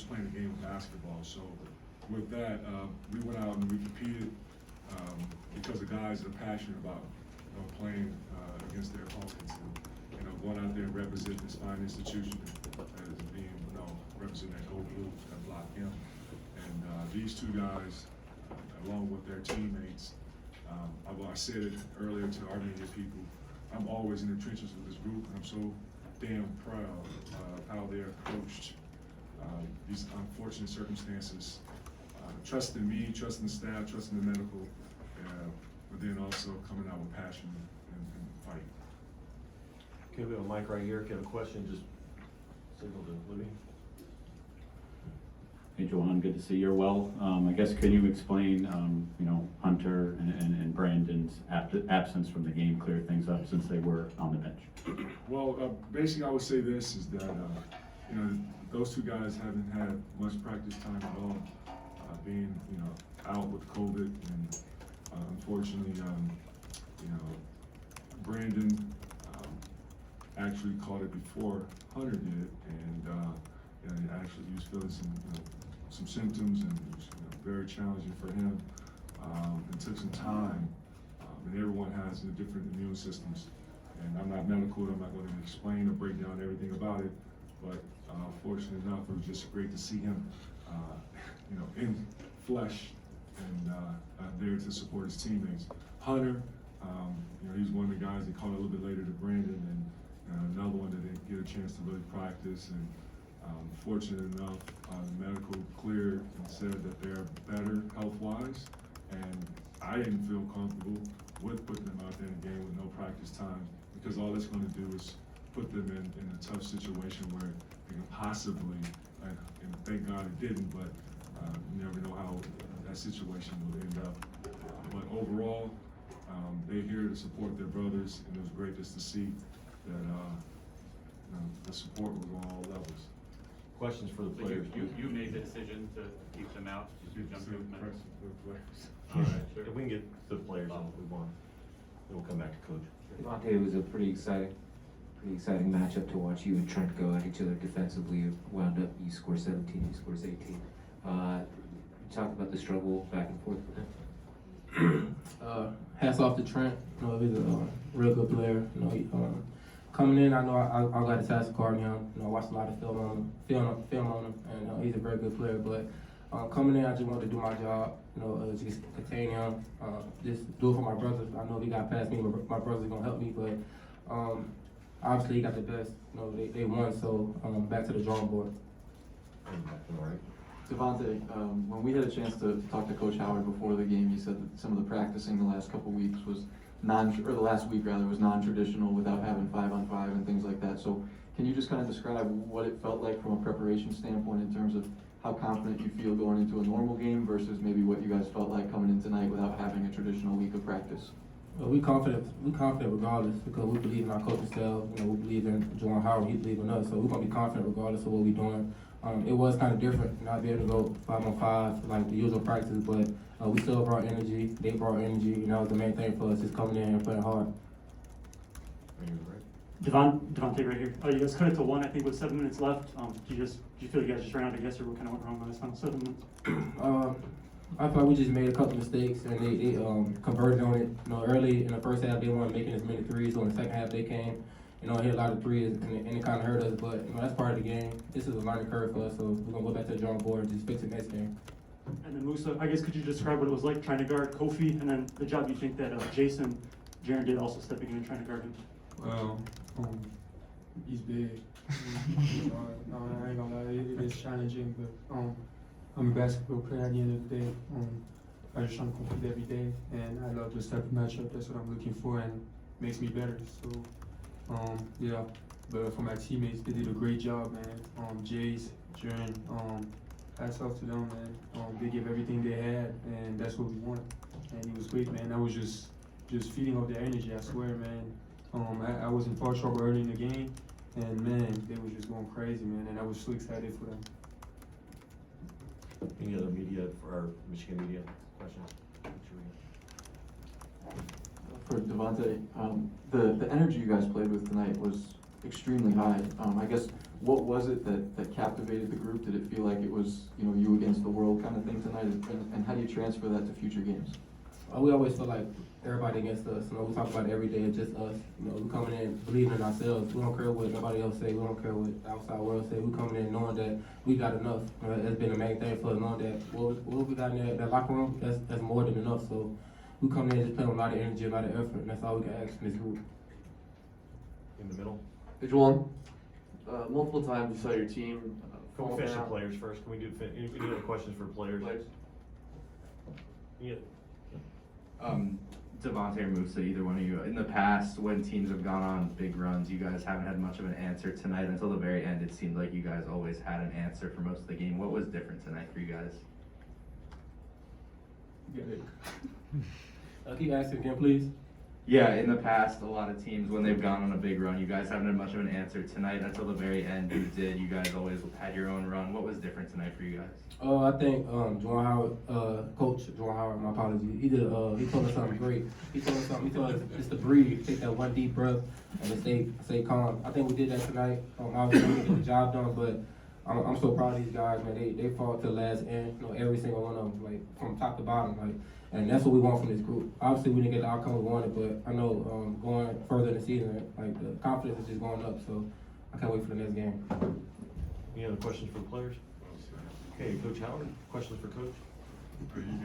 just playing a game of basketball. So with that, we went out and we competed because the guys are passionate about playing against their opponents and going out there and represent this fine institution as being represent that gold blue that block him. And these two guys, along with their teammates, I said it earlier to our media people, I'm always in the trenches with this group, and I'm so damn proud of how they approached these unfortunate circumstances, trusting me, trusting the staff, trusting the medical, but then also coming out with passion and fight. Okay, we have a mic right here. If you have a question, just signal to Libby. Hey, Johan, good to see you're well. I guess could you explain, Hunter and Brandon's absence from the game, clear things up since they were on the bench? Well, basically, I would say this is that those two guys haven't had much practice time at all, being out with COVID, and unfortunately, Brandon actually caught it before Hunter did, and he was feeling some symptoms, and it was very challenging for him. It took some time, and everyone has different immune systems. And I'm not medical, I'm not going to explain or break down everything about it, but fortunate enough, it was just great to see him, in flesh and there to support his teammates. Hunter, he's one of the guys that caught a little bit later than Brandon, and another one that didn't get a chance to really practice. And fortunate enough, the medical cleared and said that they're better health-wise, and I didn't feel comfortable with putting them out there in the game with no practice time, because all that's going to do is put them in a tough situation where they can possibly, and thank God it didn't, but you never know how that situation will end up. But overall, they're here to support their brothers, and it was great just to see that the support was on all levels. Questions for the So players? you made the decision to keep them out, you jumped through the minutes. All right, if we can get to the players on what we want, then we'll come back to coach. Devante, it was a pretty exciting matchup to watch you and Trent go at each other defensively. You wound up, you scored 17, you scored 18. You talked about the struggle back and forth with him. Hats off to Trent. He's a real good player. He, coming in, I know I got a task card on him. I watched a lot of film on him, and he's a very good player. But coming in, I just wanted to do my job. Just contain him, just do it for my brothers. I know if he got past me, my brothers gonna help me. But obviously, he got the best. They won, so back to the drawing board. All right. Devante, when we had a chance to talk to Coach Howard before the game, he said that some of the practicing the last couple weeks was the last week rather, was non-traditional without having 5-on-5 and things like that. So can you just kind of describe what it felt like from a preparation standpoint in terms of how confident you feel going into a normal game versus maybe what you guys felt like coming in tonight without having a traditional week of practice? We confident regardless, because we believe in our coaching staff. We believe in Juwan Howard. He believes in us, so we're gonna be confident regardless of what we're doing. It was kind of different not being able to go 5-on-5 like the usual practices, but we still brought energy. They brought energy. That was the main thing for us, is coming in and playing hard. Devante right here. You guys cut it to 1, I think, with 7 minutes left. Do you feel you guys just ran out of gas, or what kind of went wrong in those final 7 minutes? I thought we just made a couple mistakes, and they converted on it. Early in the first half, they weren't making as many threes. So in the second half, they came. Hit a lot of threes, and it kind of hurt us. But that's part of the game. This is a learning curve for us, so we're gonna go back to the drawing board and just fix it next game. And then Moussa, I guess could you describe what it was like trying to guard Kofi, and then the job you think that Jason Jaren did also stepping in and trying to guard him? Well, he's big. No, I ain't gonna lie, it is challenging, but I'm a basketball player at the end of the day. I just try to compete every day, and I love this type of matchup. That's what I'm looking for, and makes me better. So, yeah. But for my teammates, they did a great job, man. Jace, Jaren, hats off to them, man. They gave everything they had, and that's what we want. And it was great, man. I was just feeding off their energy. I swear, man. I was in foul trouble early in the game, and man, they were just going crazy, man. And I was so excited for them. Any other media for our Michigan media questions? For Devante, the energy you guys played with tonight was extremely high. I guess, what was it that captivated the group? Did it feel like it was, you against the world kind of thing tonight? And how do you transfer that to future games? We always feel like everybody against us. We talk about it every day. It's just us. We coming in believing in ourselves. We don't care what nobody else say. We don't care what the outside world say. We coming in knowing that we got enough. That's been the main thing for us, knowing that what we got in that locker room, that's more than enough. So we come in just putting a lot of energy, a lot of effort, and that's all we can ask from this group. In the middle. Hey, Juwan, multiple times you saw your team Can we fall finish the down. players first? Can we do, any other questions for players? Players. Yeah. Devante or Moussa, either one of you. In the past, when teams have gone on big runs, you guys haven't had much of an answer. Tonight, until the very end, it seemed like you guys always had an answer for most of the game. What was different tonight for you guys? Keep asking again, please. Yeah, in the past, a lot of teams, when they've gone on a big run, you guys haven't had much of an answer. Tonight, until the very end, you did. You guys always had your own run. What was different tonight for you guys? I think Juwan Howard, Coach Juwan Howard, my apologies. He told us something great. He told us just to breathe, take that one deep breath, and to stay calm. I think we did that tonight. Obviously we didn't get the job done, but I'm so proud of these guys, man. They fought to the last end. Every single one of them, like from top to bottom, like. And that's what we want from this group. Obviously, we didn't get the outcome we wanted, but I know going further in the season, like the confidence is just going up. So I can't wait for the next game. Any other questions for the players? Okay, Coach Howard, questions for Coach? Are you